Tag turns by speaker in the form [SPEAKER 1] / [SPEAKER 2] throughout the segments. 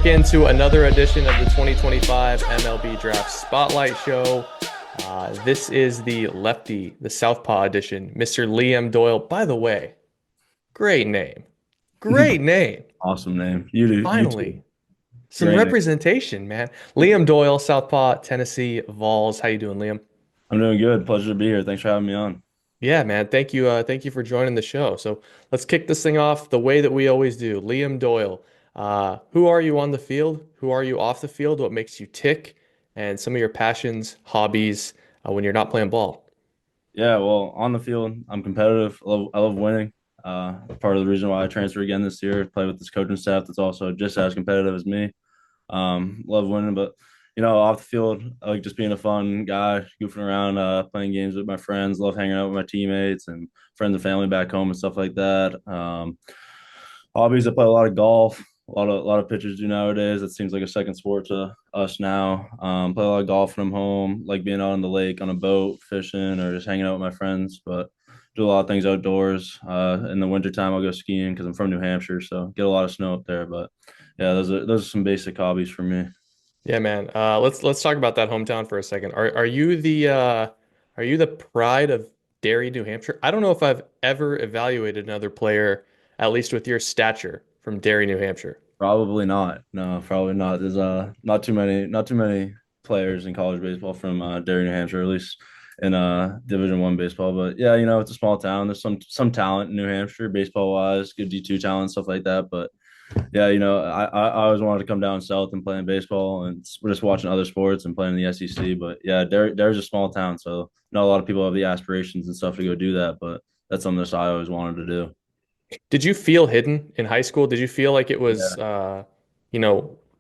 [SPEAKER 1] back into another edition of the 2025 MLB Draft Spotlight Show. This is the lefty, the Southpaw edition, Mr. Liam Doyle. By the way, great name. Great name.
[SPEAKER 2] Awesome name. You do. You too.
[SPEAKER 1] Finally, some
[SPEAKER 2] Great name.
[SPEAKER 1] representation, man. Liam Doyle, Southpaw, Tennessee Vols. How you doing, Liam?
[SPEAKER 2] I'm doing good. Pleasure to be here. Thanks for having me on.
[SPEAKER 1] Yeah, man. Thank you. Thank you for joining the show. So let's kick this thing off the way that we always do. Liam Doyle. Who are you on the field? Who are you off the field? What makes you tick? And some of your passions, hobbies, when you're not playing ball.
[SPEAKER 2] Yeah, well, on the field, I'm competitive. I love winning. Part of the reason why I transferred again this year, play with this coaching staff that's also just as competitive as me. Love winning, but off the field, I like just being a fun guy, goofing around, playing games with my friends. Love hanging out with my teammates and friends and family back home and stuff like that. Hobbies, I play a lot of golf. A lot of pitchers do nowadays. It seems like a second sport to us now. Play a lot of golf when I'm home, like being out on the lake on a boat, fishing, or just hanging out with my friends. But do a lot of things outdoors. In the wintertime, I'll go skiing because I'm from New Hampshire, so get a lot of snow up there. But yeah, those are some basic hobbies for me.
[SPEAKER 1] Yeah, man. Let's talk about that hometown for a second. Are you the pride of Derry, New Hampshire? I don't know if I've ever evaluated another player, at least with your stature, from Derry, New Hampshire.
[SPEAKER 2] Probably not. No, probably not. There's not too many players in college baseball from Derry, New Hampshire, at least in Division I baseball. But yeah, it's a small town. There's some talent in New Hampshire, baseball wise, good D2 talent, stuff like that. But yeah, I always wanted to come down south and play in baseball, and we're just watching other sports and playing in the SEC. But yeah, there's a small town, so not a lot of people have the aspirations and stuff to go do that. But that's something that I always wanted to do.
[SPEAKER 1] Did you feel hidden in high school? Did you feel like it was,
[SPEAKER 2] Yeah.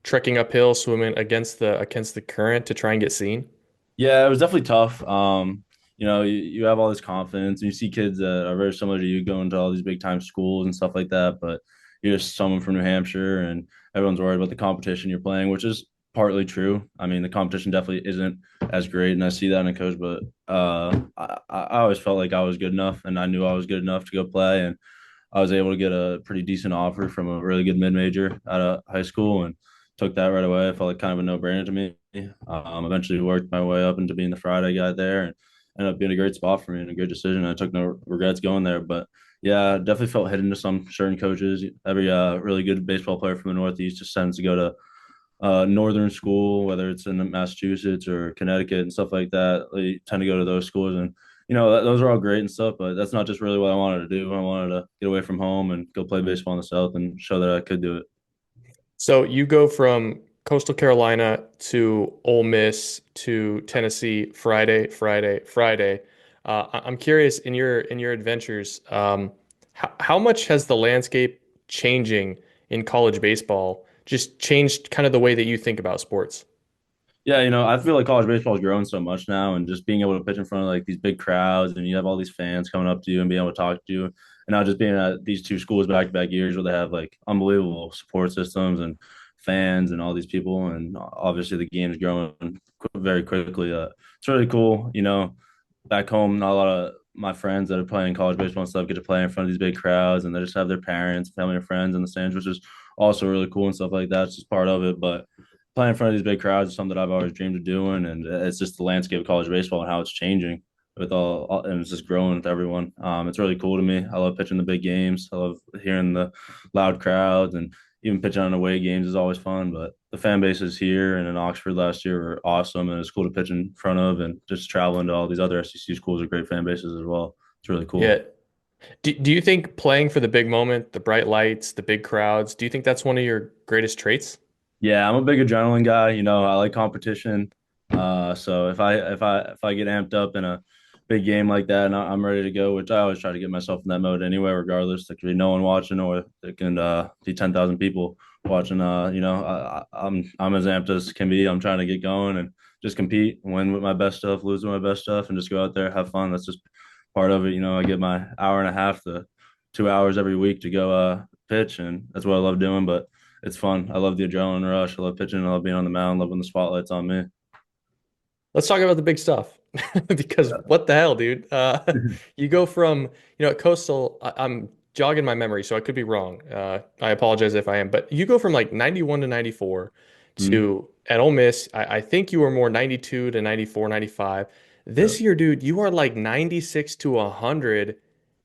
[SPEAKER 1] trekking uphill, swimming against the current to try and get seen?
[SPEAKER 2] Yeah, it was definitely tough. You have all this confidence, and you see kids that are very similar to you going to all these big time schools and stuff like that. But you're just someone from New Hampshire, and everyone's worried about the competition you're playing, which is partly true. I mean, the competition definitely isn't as great, and I see that in a coach. But I always felt like I was good enough, and I knew I was good enough to go play, and I was able to get a pretty decent offer from a really good mid major out of high school, and took that right away. I felt like kind of a no brainer to me. Eventually worked my way up into being the Friday guy there, and ended up being a great spot for me and a good decision. I took no regrets going there, but yeah, definitely felt hidden to some certain coaches. Every really good baseball player from the Northeast just tends to go to northern school, whether it's in Massachusetts or Connecticut and stuff like that. They tend to go to those schools, and those are all great and stuff, but that's not just really what I wanted to do. I wanted to get away from home and go play baseball in the South and show that I could do it.
[SPEAKER 1] So you go from Coastal Carolina to Ole Miss to Tennessee Friday, Friday, Friday. I'm curious in your adventures, how much has the landscape changing in college baseball just changed kind of the way that you think about sports?
[SPEAKER 2] Yeah, I feel like college baseball has grown so much now, and just being able to pitch in front of like these big crowds, and you have all these fans coming up to you and being able to talk to you, and now just being at these two schools back to back years where they have like unbelievable support systems and fans and all these people, and obviously the game's growing very quickly. It's really cool. Back home, not a lot of my friends that are playing college baseball and stuff get to play in front of these big crowds, and they just have their parents, family, and friends in the stands, which is also really cool and stuff like that. It's just part of it, but playing in front of these big crowds is something that I've always dreamed of doing, and it's just the landscape of college baseball and how it's changing with and it's just growing with everyone. It's really cool to me. I love pitching the big games. I love hearing the loud crowds, and even pitching on away games is always fun. But the fan bases here and in Oxford last year were awesome, and it's cool to pitch in front of, and just traveling to all these other SEC schools are great fan bases as well. It's really cool.
[SPEAKER 1] Yeah. Do you think playing for the big moment, the bright lights, the big crowds, do you think that's one of your greatest traits?
[SPEAKER 2] Yeah, I'm a big adrenaline guy. I like competition. So if I get amped up in a big game like that and I'm ready to go, which I always try to get myself in that mode anyway, regardless. There could be no one watching, or there can be 10,000 people watching. I'm as amped as can be. I'm trying to get going and just compete, win with my best stuff, lose with my best stuff, and just go out there, have fun. That's just part of it. I get my hour and a half to 2 hours every week to go pitch, and that's what I love doing. But it's fun. I love the adrenaline rush. I love pitching. I love being on the mound. I love when the spotlight's on me.
[SPEAKER 1] Let's talk about the big stuff because what the hell, dude? You go from, at Coastal, I'm jogging my memory, so I could be wrong. I apologize if I am, but you go from like 91 to 94
[SPEAKER 2] Mhm.
[SPEAKER 1] to at Ole Miss. I think you were more 92 to 94, 95.
[SPEAKER 2] Yeah.
[SPEAKER 1] This year, dude, you are like 96 to 100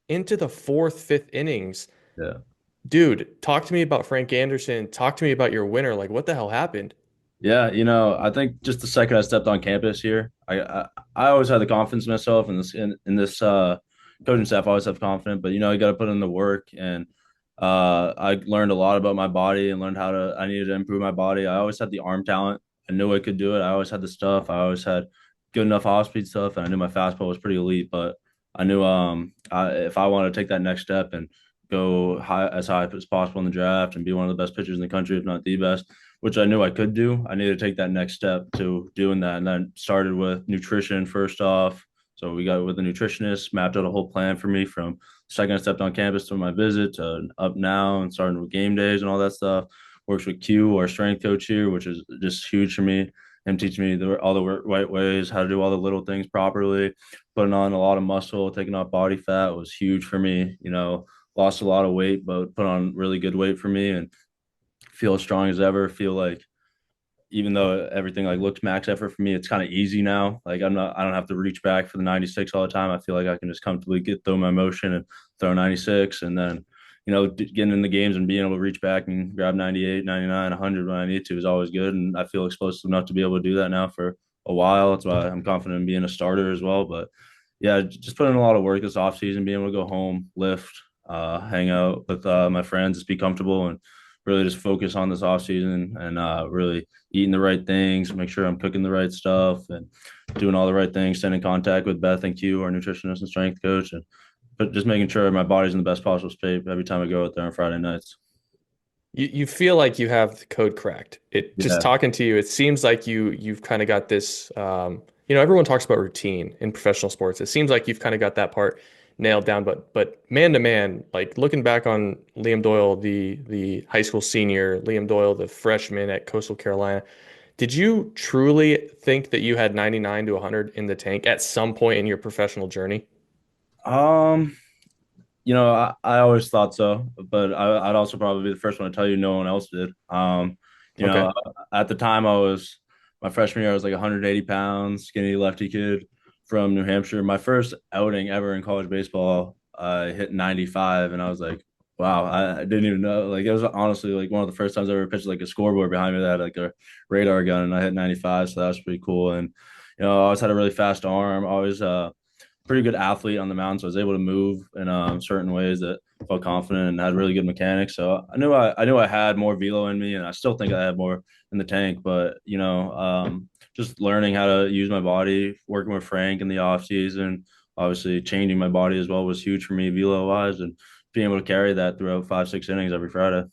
[SPEAKER 1] into the fourth, fifth innings.
[SPEAKER 2] Yeah.
[SPEAKER 1] Dude, talk to me about Frank Anderson. Talk to me about your winner. Like, what the hell happened?
[SPEAKER 2] Yeah, I think just the second I stepped on campus here, I always had the confidence in myself, and this coaching staff always have confidence, but you got to put in the work, and I learned a lot about my body and learned how to I needed to improve my body. I always had the arm talent. I knew I could do it. I always had the stuff. I always had good enough off speed stuff, and I knew my fastball was pretty elite. But I knew if I wanted to take that next step and go high as possible in the draft and be one of the best pitchers in the country, if not the best, which I knew I could do. I needed to take that next step to doing that. And then started with nutrition first off. So we got with a nutritionist, mapped out a whole plan for me from the second I stepped on campus to my visit to up now and starting with game days and all that stuff. Works with Q, our strength coach here, which is just huge for me. Him teaching me all the right ways, how to do all the little things properly, putting on a lot of muscle, taking off body fat was huge for me. Lost a lot of weight, but put on really good weight for me and feel as strong as ever. Feel like even though everything like looks max effort for me, it's kind of easy now. Like I don't have to reach back for the 96 all the time. I feel like I can just comfortably get through my motion and throw 96, and then getting in the games and being able to reach back and grab 98, 99, 100 when I need to is always good. And I feel explosive enough to be able to do that now for a while. That's why I'm confident in being a starter as well. But yeah, just putting in a lot of work this offseason, being able to go home, lift, hang out with my friends, just be comfortable and really just focus on this off season and really eating the right things, make sure I'm cooking the right stuff and doing all the right things, staying in contact with Beth and Q, our nutritionist and strength coach, and but just making sure my body's in the best possible state every time I go out there on Friday nights.
[SPEAKER 1] You feel like you have the code cracked. It just
[SPEAKER 2] Yeah.
[SPEAKER 1] talking to you, it seems like you've kind of got this. Everyone talks about routine in professional sports. It seems like you've kind of got that part nailed down. But man to man, like looking back on Liam Doyle, the high school senior, Liam Doyle, the freshman at Coastal Carolina, did you truly think that you had 99 to 100 in the tank at some point in your professional journey?
[SPEAKER 2] Um, I always thought so, but I'd also probably be the first one to tell you no one else did. You
[SPEAKER 1] Okay.
[SPEAKER 2] know, at the time my freshman year, I was like 180 pounds, skinny lefty kid from New Hampshire. My first outing ever in college baseball, I hit 95, and I was like, wow, I didn't even know. Like, it was honestly like one of the first times I ever pitched like a scoreboard behind me that had like a radar gun, and I hit 95, so that was pretty cool. And I always had a really fast arm, always pretty good athlete on the mound, so I was able to move in certain ways that felt confident and had really good mechanics. So I knew I had more velo in me, and I still think I had more in the tank. But just learning how to use my body, working with Frank in the off season, obviously changing my body as well was huge for me velo wise, and being able to carry that throughout 5 6 innings every Friday.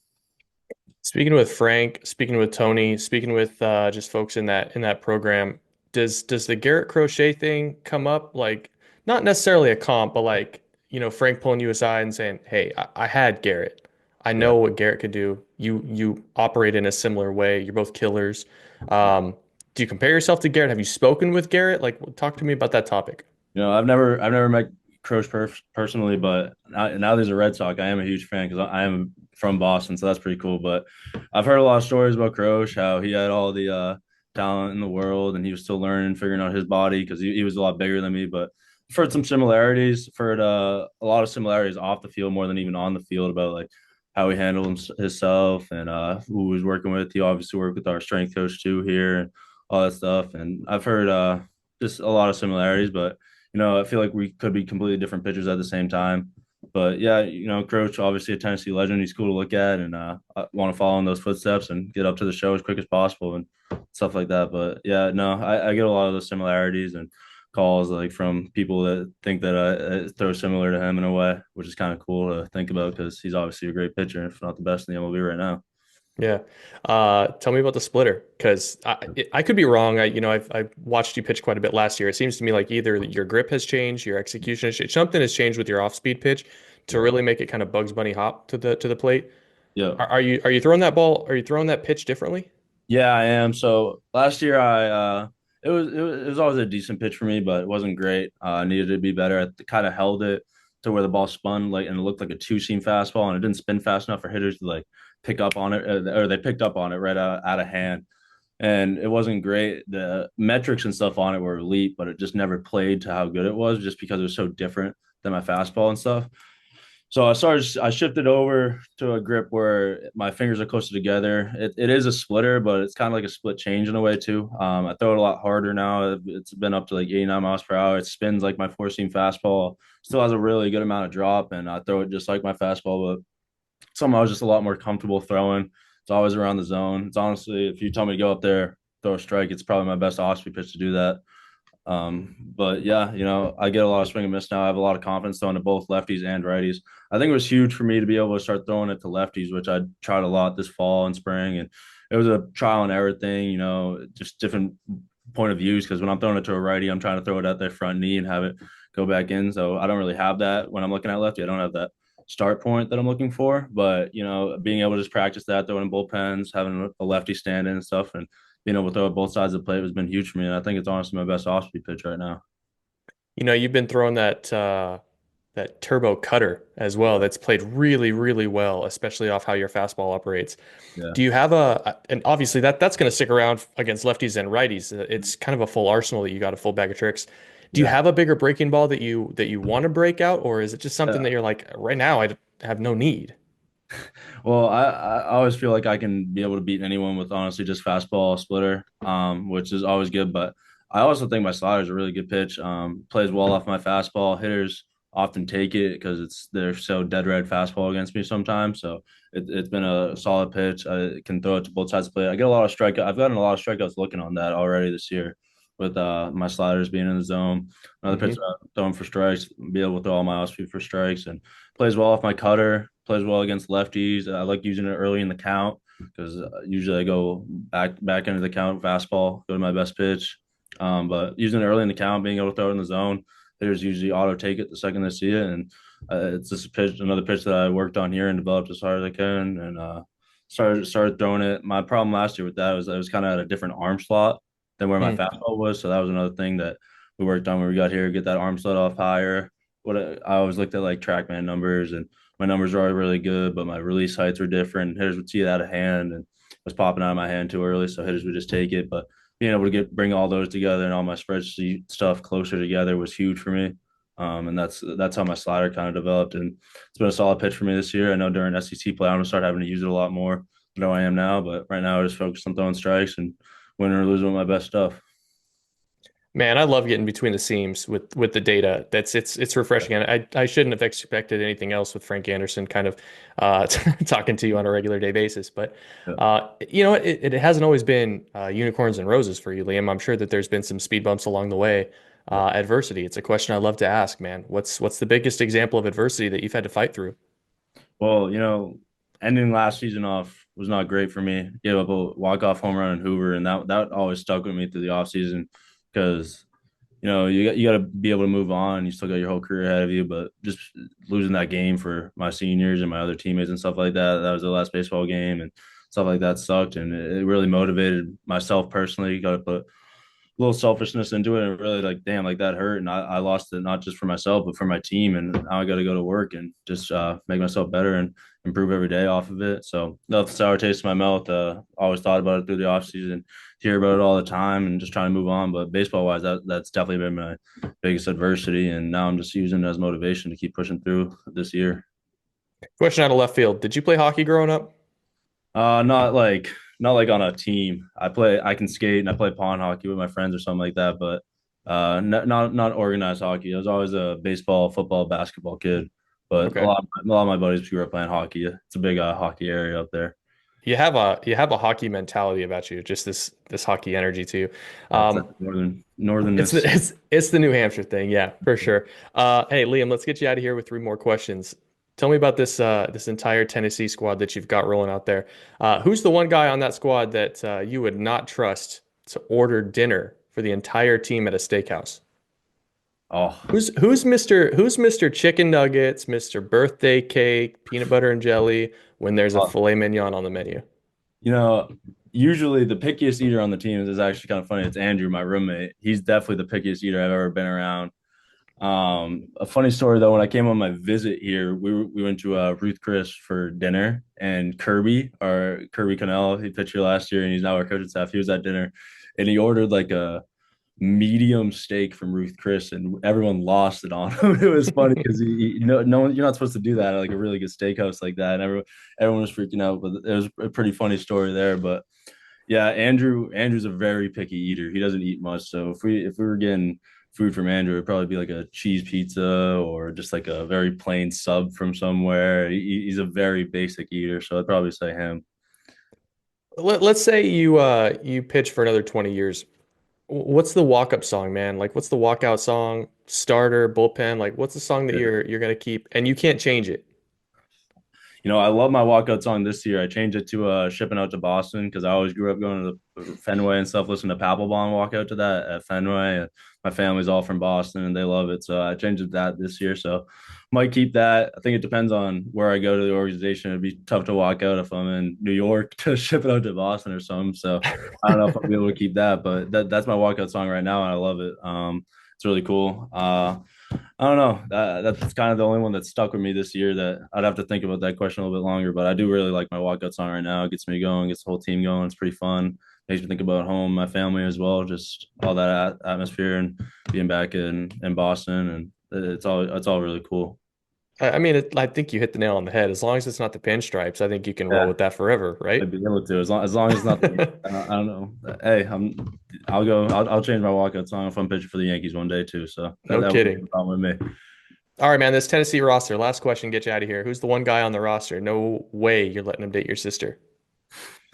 [SPEAKER 1] Speaking with Frank, speaking with Tony, speaking with just folks in that program, does the Garrett Crochet thing come up? Like, not necessarily a comp, but like, Frank pulling you aside and saying, "Hey, I had Garrett. I
[SPEAKER 2] Yeah.
[SPEAKER 1] know what Garrett could do. You operate in a similar way. You're both killers." Um, do you compare yourself to Garrett? Have you spoken with Garrett? Like, talk to me about that topic.
[SPEAKER 2] I've never met Croce personally, but now there's a Red Sox. I am a huge fan because I am from Boston, so that's pretty cool. But I've heard a lot of stories about Croce, how he had all the talent in the world, and he was still learning, figuring out his body because he was a lot bigger than me. But I've heard some similarities. I've heard a lot of similarities off the field more than even on the field about like how he handled himself and who he was working with. He obviously worked with our strength coach too here and all that stuff. And I've heard just a lot of similarities, but I feel like we could be completely different pitchers at the same time. But yeah, Croach, obviously a Tennessee legend. He's cool to look at, and I want to follow in those footsteps and get up to the show as quick as possible and stuff like that. But yeah, no, I get a lot of those similarities and calls like from people that think that I throw similar to him in a way, which is kind of cool to think about because he's obviously a great pitcher, if not the best in the MLB right now.
[SPEAKER 1] Yeah. Tell me about the splitter because I could be wrong. I've watched you pitch quite a bit last year. It seems to me like either your grip has changed, your execution has changed, something has changed with your off-speed pitch to
[SPEAKER 2] Yeah.
[SPEAKER 1] really make it kind of Bugs Bunny hop to the plate.
[SPEAKER 2] Yeah.
[SPEAKER 1] Are you throwing that ball? Are you throwing that pitch differently?
[SPEAKER 2] Yeah, I am. So last year, it was always a decent pitch for me, but it wasn't great. I needed to be better. I kind of held it to where the ball spun like and it looked like a two seam fastball, and it didn't spin fast enough for hitters to like pick up on it, or they picked up on it right out of hand, and it wasn't great. The metrics and stuff on it were elite, but it just never played to how good it was, just because it was so different than my fastball and stuff. So I shifted over to a grip where my fingers are closer together. It is a splitter, but it's kind of like a split change in a way too. I throw it a lot harder now. It's been up to like 89 miles per hour. It spins like my four seam fastball. Still has a really good amount of drop, and I throw it just like my fastball, but somehow I was just a lot more comfortable throwing. It's always around the zone. It's honestly, if you tell me to go up there, throw a strike, it's probably my best off speed pitch to do that. But yeah, I get a lot of swing and miss now. I have a lot of confidence throwing to both lefties and righties. I think it was huge for me to be able to start throwing it to lefties, which I tried a lot this fall and spring. And it was a trial and error thing, just different point of views. Because when I'm throwing it to a righty, I'm trying to throw it at their front knee and have it go back in. So I don't really have that when I'm looking at lefty. I don't have that start point that I'm looking for. But, being able to just practice that, throwing in bullpens, having a lefty stand in and stuff, and being able to throw at both sides of the plate has been huge for me. And I think it's honestly my best off speed pitch right now.
[SPEAKER 1] You've been throwing that turbo cutter as well. That's played really, really well, especially off how your fastball operates.
[SPEAKER 2] Yeah.
[SPEAKER 1] Do you have and obviously that's going to stick around against lefties and righties. It's kind of a full arsenal that you got a full bag of tricks. Do you
[SPEAKER 2] Yeah.
[SPEAKER 1] have a bigger breaking ball that you want to break out, or is it just something
[SPEAKER 2] Yeah.
[SPEAKER 1] that you're like, right now I have no need?
[SPEAKER 2] Well, I always feel like I can be able to beat anyone with honestly just fastball splitter, which is always good. But I also think my slider is a really good pitch. Plays well off my fastball. Hitters often take it because they're so dead red fastball against me sometimes. So it's been a solid pitch. I can throw it to both sides of the plate. I get a lot of strikeouts. I've gotten a lot of strikeouts looking on that already this year with my sliders being in the zone. Another pitch
[SPEAKER 1] Hmm.
[SPEAKER 2] throwing for strikes, be able to throw all my off speed for strikes, and plays well off my cutter, plays well against lefties. I like using it early in the count because usually I go back into the count fastball, go to my best pitch. But using it early in the count, being able to throw it in the zone, hitters usually auto take it the second they see it, and it's just another pitch that I worked on here and developed as hard as I can, and started throwing it. My problem last year with that was I was kind of at a different arm slot than where my
[SPEAKER 1] Mm.
[SPEAKER 2] fastball was, so that was another thing that we worked on when we got here, get that arm slot off higher. I always looked at like TrackMan numbers, and my numbers are already really good, but my release heights were different. Hitters would see it out of hand and was popping out of my hand too early, so hitters would just take it. But being able to bring all those together and all my spreadsheet stuff closer together was huge for me. And that's how my slider kind of developed, and it's been a solid pitch for me this year. I know during SEC play I'm gonna start having to use it a lot more than I am now, but right now I just focus on throwing strikes and winning or losing with my best stuff.
[SPEAKER 1] Man, I love getting between the seams with the data. It's refreshing, and I shouldn't have expected anything else with Frank Anderson kind of talking to you on a regular day basis. But
[SPEAKER 2] Yeah.
[SPEAKER 1] it hasn't always been unicorns and roses for you, Liam. I'm sure that there's been some speed bumps along the way.
[SPEAKER 2] Yeah.
[SPEAKER 1] Adversity. It's a question I love to ask, man. What's the biggest example of adversity that you've had to fight through?
[SPEAKER 2] Well, ending last season off was not great for me. Gave up a walk-off home run in Hoover, and that always stuck with me through the offseason because you got to be able to move on. You still got your whole career ahead of you, but just losing that game for my seniors and my other teammates and stuff like that. That was the last baseball game, and stuff like that sucked, and it really motivated myself personally. You got to put little selfishness into it and really like, damn, like that hurt. And I lost it not just for myself, but for my team. And now I got to go to work and just make myself better and improve every day off of it. So the sour taste in my mouth. Always thought about it through the off season, hear about it all the time and just trying to move on. But baseball wise, that's definitely been my biggest adversity. And now I'm just using it as motivation to keep pushing through this year.
[SPEAKER 1] Question out of left field. Did you play hockey growing up?
[SPEAKER 2] Not like on a team. I can skate and I play pond hockey with my friends or something like that, but not organized hockey. I was always a baseball, football, basketball kid. But a
[SPEAKER 1] Okay.
[SPEAKER 2] lot a lot of my buddies grew up playing hockey. It's a big hockey area up there.
[SPEAKER 1] You have a hockey mentality about you, just this hockey energy too.
[SPEAKER 2] That's
[SPEAKER 1] Um, it's the
[SPEAKER 2] northernness.
[SPEAKER 1] it's the New Hampshire thing, yeah, for sure. Hey, Liam, let's get you out of here with three more questions. Tell me about this entire Tennessee squad that you've got rolling out there. Who's the one guy on that squad that you would not trust to order dinner for the entire team at a steakhouse?
[SPEAKER 2] Oh,
[SPEAKER 1] Who's Mr. Chicken Nuggets, Mr. Birthday Cake, peanut butter and jelly when there's a
[SPEAKER 2] uh,
[SPEAKER 1] filet mignon on the menu?
[SPEAKER 2] you know, usually the pickiest eater on the team is actually kind of funny. It's Andrew, my roommate. He's definitely the pickiest eater I've ever been around. A funny story though, when I came on my visit here, we went to Ruth Chris for dinner, and Kirby Connell, he pitched here last year, and he's now our coaching staff. He was at dinner, and he ordered like a medium steak from Ruth Chris, and everyone lost it on him. It was funny because no one, you're not supposed to do that at like a really good steakhouse like that, and everyone was freaking out. But it was a pretty funny story there. But yeah, Andrew's a very picky eater. He doesn't eat much. So if we were getting food from Andrew, it'd probably be like a cheese pizza or just like a very plain sub from somewhere. He's a very basic eater, so I'd probably say him.
[SPEAKER 1] Let's say you pitch for another 20 years. What's the walk-up song, man? Like what's the walkout song, starter, bullpen? Like what's the song that you're gonna keep and you can't change it?
[SPEAKER 2] I love my walkout song this year. I changed it to "Shipping Out to Boston" because I always grew up going to the Fenway and stuff, listening to Papelbon walk out to that at Fenway. And my family's all from Boston and they love it, so I changed it to that this year. So might keep that. I think it depends on where I go to the organization. It'd be tough to walk out if I'm in New York to ship it out to Boston or something. So I don't know if I'll be able to keep that, but that's my walkout song right now, and I love it. It's really cool. I don't know. That's kind of the only one that stuck with me this year. That I'd have to think about that question a little bit longer. But I do really like my walkout song right now. It gets me going, gets the whole team going. It's pretty fun. Makes me think about home, my family as well. Just all that atmosphere and being back in Boston, and it's all really cool.
[SPEAKER 1] I mean, I think you hit the nail on the head. As long as it's not the pinstripes, I think you can roll
[SPEAKER 2] Yeah,
[SPEAKER 1] with that forever, right?
[SPEAKER 2] I'd be able to as long as it's not the. I don't know. Hey, I'll go. I'll change my walkout song if I'm pitching for the Yankees one day too. So that
[SPEAKER 1] No
[SPEAKER 2] that wouldn't be
[SPEAKER 1] kidding.
[SPEAKER 2] a problem with me.
[SPEAKER 1] All right, man, this Tennessee roster. Last question, get you out of here. Who's the one guy on the roster? No way you're letting him date your sister.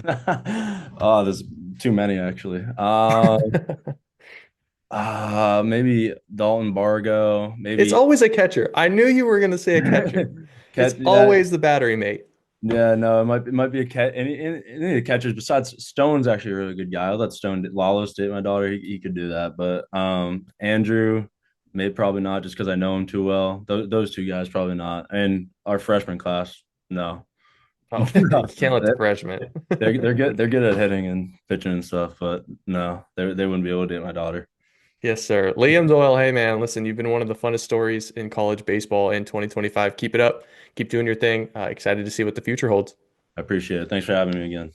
[SPEAKER 2] Oh, there's too many actually. Maybe Dalton Bargo.
[SPEAKER 1] It's
[SPEAKER 2] Maybe
[SPEAKER 1] always a catcher. I knew you were going to say a catcher. It's
[SPEAKER 2] catch. Yeah,
[SPEAKER 1] always the battery mate.
[SPEAKER 2] yeah. No, it might be a cat. Any of the catchers besides Stone's actually a really good guy. I let Stone Lawless date my daughter. He could do that, but Andrew, maybe probably not, just because I know him too well. Those two guys probably not. And our freshman class, no,
[SPEAKER 1] Oh, you
[SPEAKER 2] no.
[SPEAKER 1] can't let the freshman.
[SPEAKER 2] They're good. They're good at hitting and pitching and stuff, but no, they wouldn't be able to date my daughter.
[SPEAKER 1] Yes, sir. Liam Doyle, hey man, listen, you've been one of the funnest stories in college baseball in 2025. Keep it up. Keep doing your thing. Excited to see what the future holds.
[SPEAKER 2] I appreciate it. Thanks for having me again.